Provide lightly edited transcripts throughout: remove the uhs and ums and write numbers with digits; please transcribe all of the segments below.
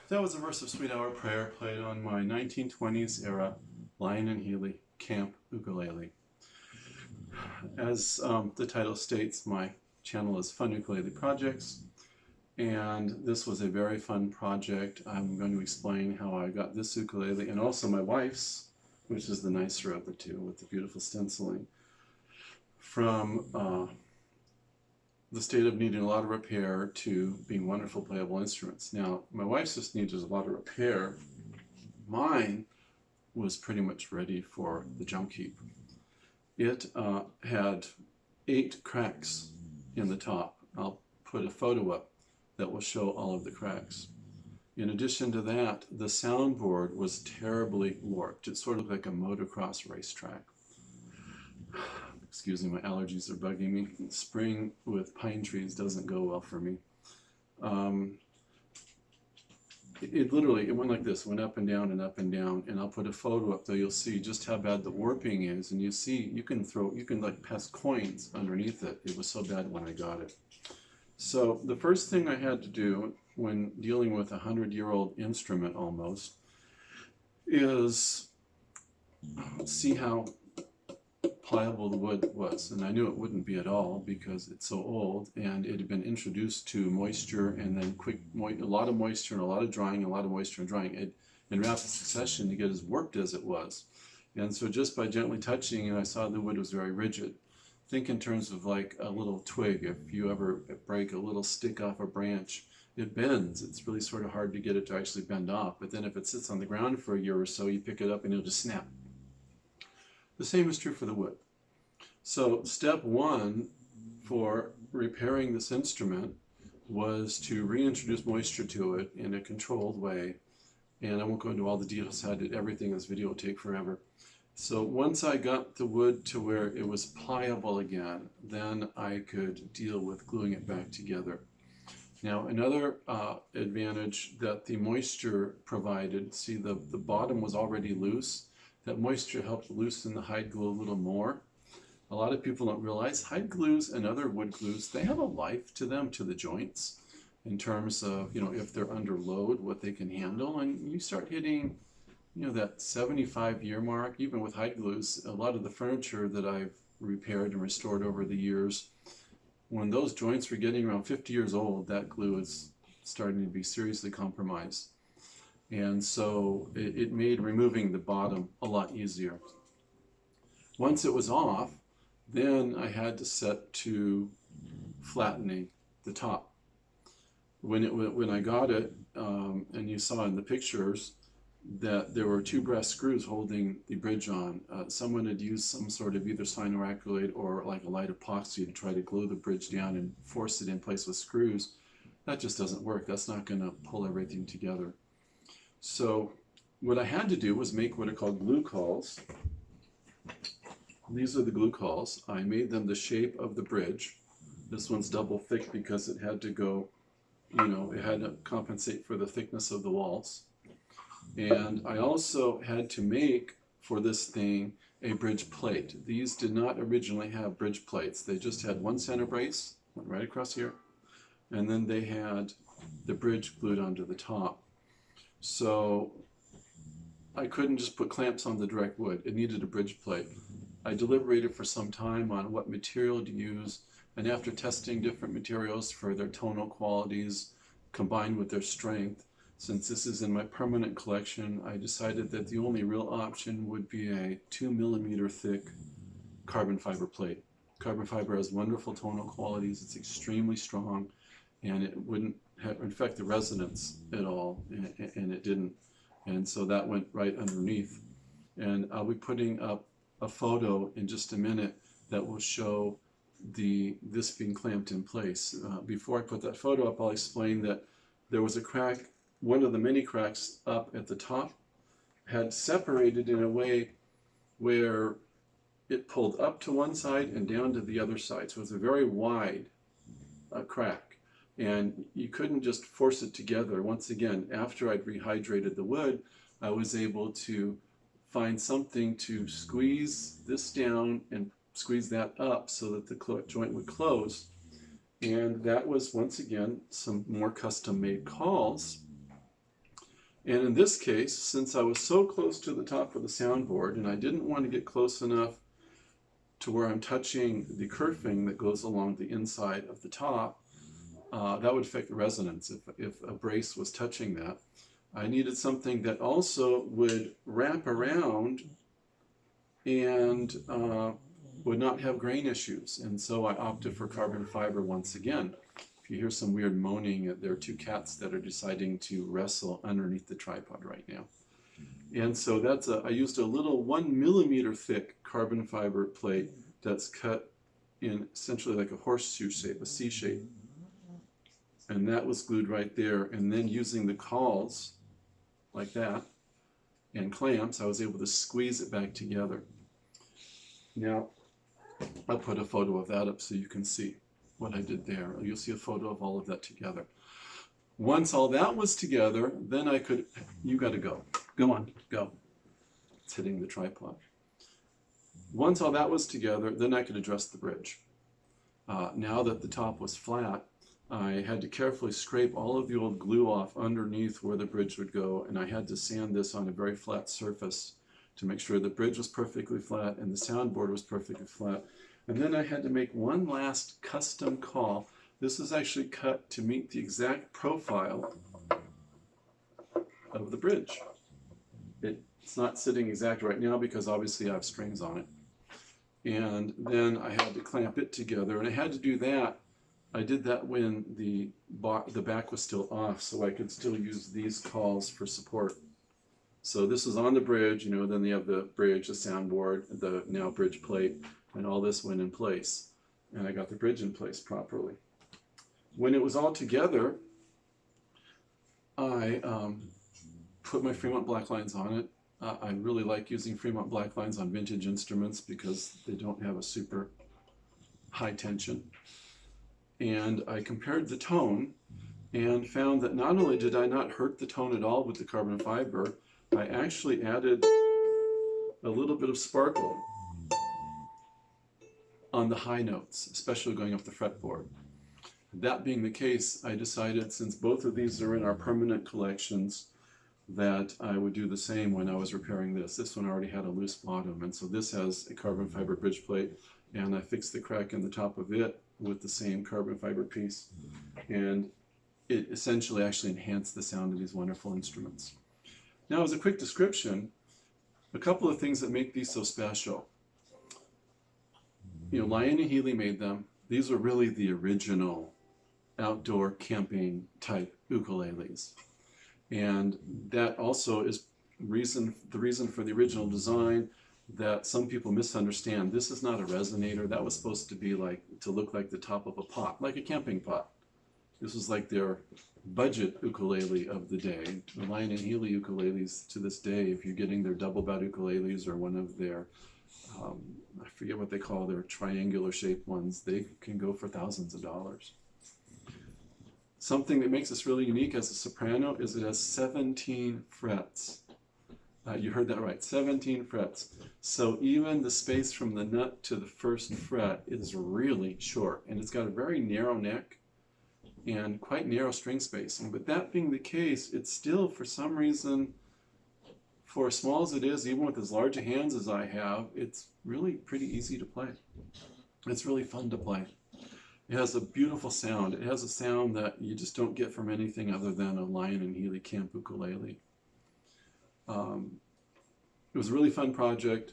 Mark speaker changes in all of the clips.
Speaker 1: That was a verse of Sweet Hour Prayer played on my 1920s era Lyon and Healy Camp Ukulele. As the title states, my channel is Fun Ukulele Projects, and this was a very fun project. I'm going to explain how I got this ukulele and also my wife's, which is the nicer of the two with the beautiful stenciling, from the state of needing a lot of repair to being wonderful playable instruments. Now, my wife's just needed a lot of repair. Mine was pretty much ready for the junk heap. It had 8 cracks in the top. I'll put a photo up that will show all of the cracks. In addition to that, the soundboard was terribly warped. It sort of looked like a motocross racetrack. Excuse me, my allergies are bugging me. Spring with pine trees doesn't go well for me. It literally, it went like this, went up and down and up and down. And I'll put a photo up there, you'll see just how bad the warping is. And you see, you can like pass coins underneath it. It was so bad when I got it. So the first thing I had to do when dealing with a 100-year-old instrument almost is see how pliable the wood was, and I knew it wouldn't be at all because it's so old and it had been introduced to moisture and then a lot of moisture and a lot of drying, a lot of moisture and drying it in rapid succession to get as warped as it was. And so just by gently touching it, I saw the wood was very rigid. Think in terms of like a little twig. If you ever break a little stick off a branch, it bends. It's really sort of hard to get it to actually bend off, but then if it sits on the ground for a year or so, you pick it up and it'll just snap. The same is true for the wood. So step one for repairing this instrument was to reintroduce moisture to it in a controlled way. And I won't go into all the details how I did everything. This video will take forever. So once I got the wood to where it was pliable again, then I could deal with gluing it back together. Now another advantage that the moisture provided, see the bottom was already loose. That moisture helped loosen the hide glue a little more. A lot of people don't realize hide glues and other wood glues, they have a life to them, to the joints, in terms of, if they're under load, what they can handle. And you start hitting, that 75-year mark, even with hide glues. A lot of the furniture that I've repaired and restored over the years, when those joints were getting around 50 years old, that glue is starting to be seriously compromised. And so it made removing the bottom a lot easier. Once it was off, then I had to set to flattening the top. When I got it, and you saw in the pictures that there were 2 brass screws holding the bridge on. Someone had used some sort of either cyanoacrylate or like a light epoxy to try to glue the bridge down and force it in place with screws. That just doesn't work. That's not going to pull everything together. So what I had to do was make what are called glue calls. These are the glue calls. I made them the shape of the bridge. This one's double thick because it had to go, it had to compensate for the thickness of the walls. And I also had to make for this thing a bridge plate. These did not originally have bridge plates. They just had one center brace, went right across here, and then they had the bridge glued onto the top. So I couldn't just put clamps on the direct wood. It needed a bridge plate. I deliberated for some time on what material to use, and after testing different materials for their tonal qualities combined with their strength, since this is in my permanent collection, I decided that the only real option would be a 2mm thick carbon fiber plate. Carbon fiber has wonderful tonal qualities. It's extremely strong, and it wouldn't affect the resonance at all, and it didn't. And so that went right underneath. And I'll be putting up a photo in just a minute that will show this being clamped in place. Before I put that photo up, I'll explain that there was a crack. One of the many cracks up at the top had separated in a way where it pulled up to one side and down to the other side. So it's a very wide crack. And you couldn't just force it together. Once again, after I'd rehydrated the wood, I was able to find something to squeeze this down and squeeze that up so that the joint would close. And that was, once again, some more custom-made calls And in this case, since I was so close to the top of the soundboard and I didn't want to get close enough to where I'm touching the kerfing that goes along the inside of the top, that would affect the resonance if a brace was touching that. I needed something that also would wrap around and would not have grain issues. And so I opted for carbon fiber once again. If you hear some weird moaning, there are two cats that are deciding to wrestle underneath the tripod right now. And so that's I used a little 1 millimeter thick carbon fiber plate that's cut in essentially like a horseshoe shape, a C shape. And that was glued right there. And then using the cawls like that and clamps, I was able to squeeze it back together. Now, I'll put a photo of that up so you can see what I did there. You'll see a photo of all of that together. Once all that was together, then I could, you got to go. Go on, go. It's hitting the tripod. Once all that was together, then I could address the bridge. Now that the top was flat, I had to carefully scrape all of the old glue off underneath where the bridge would go, and I had to sand this on a very flat surface to make sure the bridge was perfectly flat and the soundboard was perfectly flat. And then I had to make one last custom call. This is actually cut to meet the exact profile of the bridge. It's not sitting exact right now because obviously I have strings on it. And then I had to clamp it together, and I had to do that. I did that when the back was still off, so I could still use these cawls for support. So this is on the bridge, you know, then they have the bridge, the soundboard, the now bridge plate, and all this went in place. And I got the bridge in place properly. When it was all together, I put my Fremont black lines on it. I really like using Fremont black lines on vintage instruments because they don't have a super high tension. And I compared the tone and found that not only did I not hurt the tone at all with the carbon fiber, I actually added a little bit of sparkle on the high notes, especially going up the fretboard. That being the case, I decided, since both of these are in our permanent collections, that I would do the same when I was repairing this. This one already had a loose bottom, and so this has a carbon fiber bridge plate, and I fixed the crack in the top of it with the same carbon fiber piece, and it essentially actually enhanced the sound of these wonderful instruments. Now, as a quick description, a couple of things that make these so special. You know, Lyon and Healy made them. These are really the original outdoor camping type ukuleles. And that also is the reason for the original design that some people misunderstand. This is not a resonator. That was supposed to be to look like the top of a pot, like a camping pot. This was like their budget ukulele of the day. The Lyon and Healy ukuleles to this day, if you're getting their double bout ukuleles or one of their, I forget what they call their triangular shaped ones, they can go for thousands of dollars. Something that makes this really unique as a soprano is it has 17 frets. You heard that right, 17 frets. So even the space from the nut to the first fret is really short, and it's got a very narrow neck and quite narrow string spacing. But that being the case, it's still, for some reason, for as small as it is, even with as large a hands as I have, it's really pretty easy to play. It's really fun to play. It has a beautiful sound. It has a sound that you just don't get from anything other than a Lyon and Healy Camp ukulele. It was a really fun project.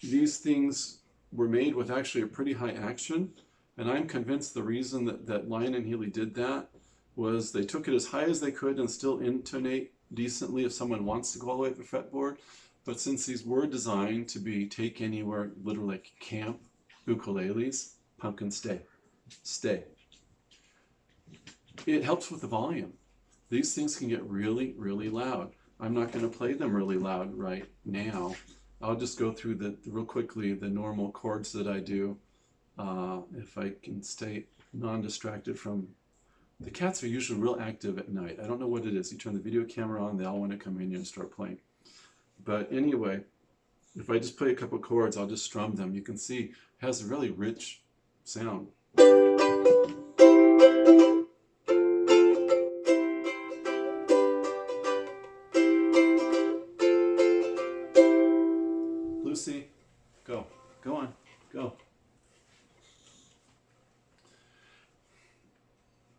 Speaker 1: These things were made with actually a pretty high action, and I'm convinced the reason that Lyon and Healy did that was they took it as high as they could and still intonate decently if someone wants to go all the way up the fretboard. But since these were designed to be take anywhere, literally like camp ukuleles, pumpkin stay. It helps with the volume. These things can get really, really loud. I'm not going to play them really loud right now. I'll just go through real quickly the normal chords that I do. If I can stay non-distracted from... The cats are usually real active at night. I don't know what it is. You turn the video camera on, they all want to come in here and start playing. But anyway, if I just play a couple chords, I'll just strum them. You can see it has a really rich sound.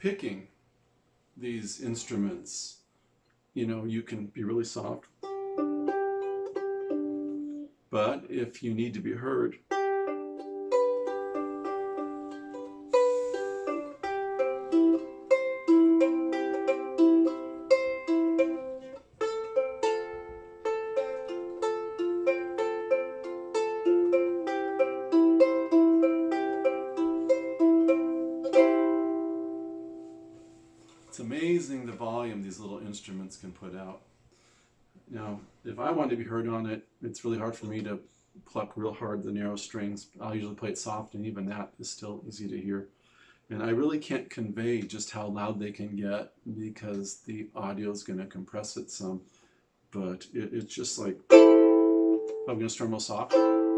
Speaker 1: picking these instruments, you know, you can be really soft, but if you need to be heard, it's amazing the volume these little instruments can put out. Now, if I want to be heard on it, it's really hard for me to pluck real hard the narrow strings. I'll usually play it soft, and even that is still easy to hear. And I really can't convey just how loud they can get because the audio is going to compress it some. But it's just like, I'm going to strum real soft, harder,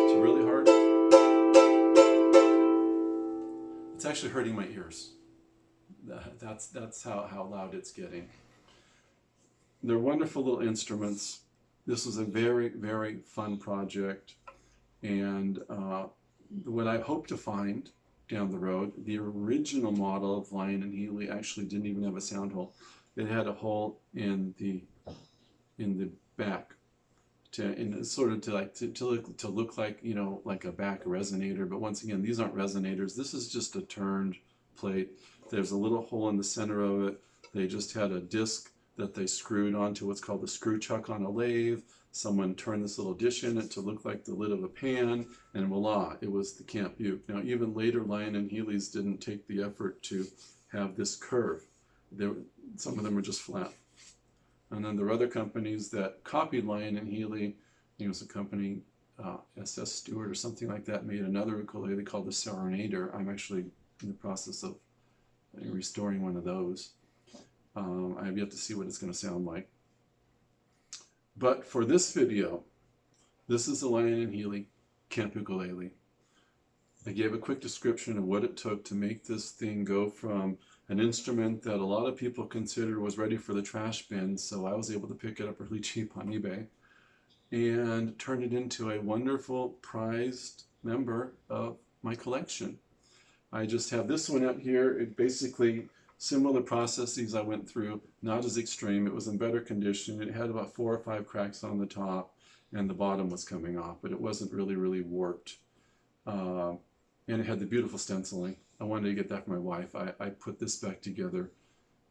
Speaker 1: to really hard. It's actually hurting my ears. That's how loud it's getting. They're wonderful little instruments. This was a very, very fun project. And what I hope to find down the road, the original model of Lyon and Healy actually didn't even have a sound hole. It had a hole in the back, to look like, you know, like a back resonator. But once again, these aren't resonators. This is just a turned plate. There's a little hole in the center of it. They just had a disc that they screwed onto what's called the screw chuck on a lathe. Someone turned this little dish in it to look like the lid of a pan, and voila, it was the Camp Uke. Now, even later, Lyon and Healy's didn't take the effort to have this curve. Some of them were just flat. And then there were other companies that copied Lyon and Healy. I think it was a company, SS Stewart or something like that, made another ukulele called the Serenader. I'm actually in the process of restoring one of those. I have yet to see what it's going to sound like. But for this video, this is the Lyon and Healy Camp Ukulele. I gave a quick description of what it took to make this thing go from an instrument that a lot of people considered was ready for the trash bin, so I was able to pick it up really cheap on eBay, and turn it into a wonderful prized member of my collection. I just have this one out here. It basically, similar processes I went through, not as extreme. It was in better condition. It had about 4 or 5 cracks on the top, and the bottom was coming off, but it wasn't really warped. And it had the beautiful stenciling. I wanted to get that for my wife. I put this back together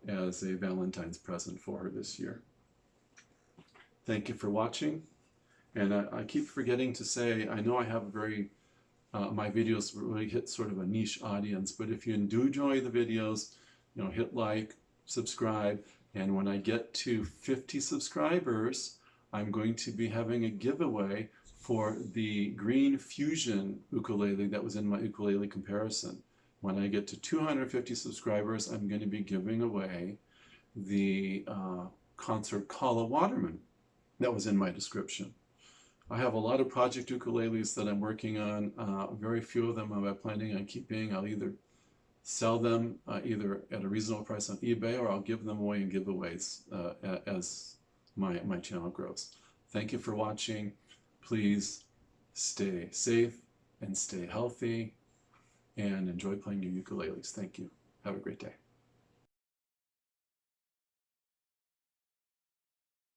Speaker 1: as a Valentine's present for her this year. Thank you for watching. And I keep forgetting to say, I know I have a very, my videos really hit sort of a niche audience, but if you do enjoy the videos, you know, hit like, subscribe, and when I get to 50 subscribers, I'm going to be having a giveaway for the green Fusion ukulele that was in my ukulele comparison. When I get to 250 subscribers, I'm going to be giving away the concert Kala Waterman that was in my description. I have a lot of project ukuleles that I'm working on. Very few of them I'm planning on keeping. I'll either sell them either at a reasonable price on eBay, or I'll give them away in giveaways as my channel grows. Thank you for watching. Please stay safe and stay healthy and enjoy playing your ukuleles. Thank you. Have a great day.